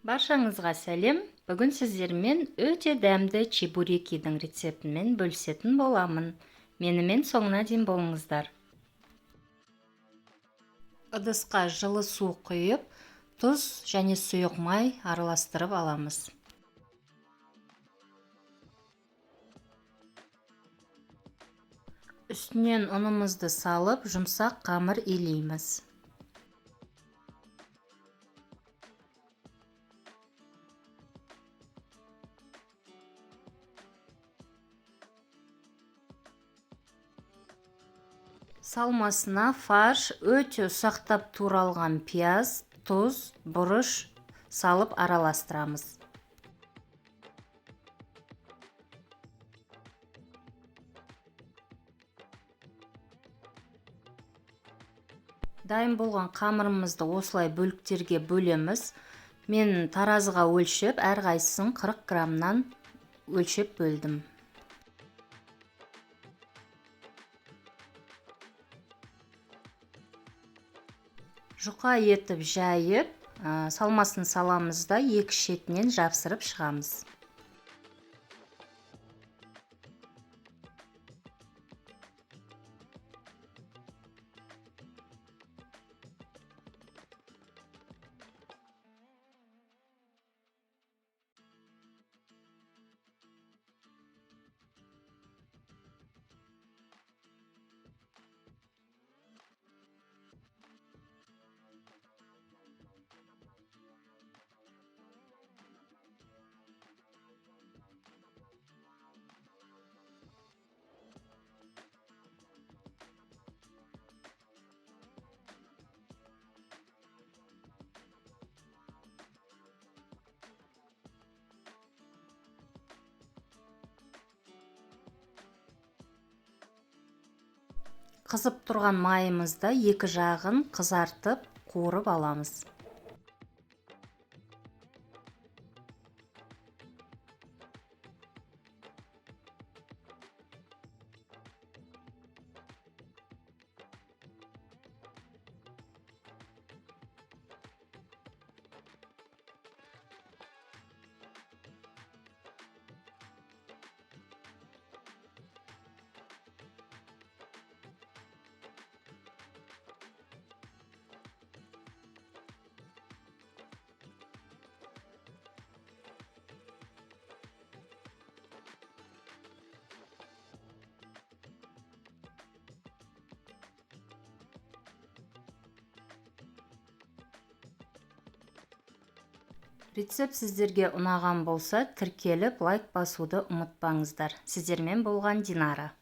Баршаңызға сәлем. Бүгін сіздермен өте дәмді чебурекидің рецептімен бөлісетін боламын. Менімен соңына дейін болыңыздар. Ыдысқа жылы су құйып, тұз және сұйық май араластырып аламыз. Үстінен ұнымызды салып, жұмсақ қамыр илейміз. Салмасына фарш, өте ұсақтап туралған пияз, тұз, бұрыш салып араластырамыз. Дайын болған қамырымызды осылай бөліктерге бөлеміз. Мен таразыға өлшеп, әрқайсысын 40 граммнан өлшеп бөлдім. Жұқа етіп жайып, салмасын саламыз да екі шетінен жапсырып шығамыз. Қызып тұрған майымызда екі жағын қызартып, қуырып аламыз. Рецепт сіздерге ұнаған болса, тіркеліп, лайк басуды ұмытпаңыздар. Сіздермен болған Динара.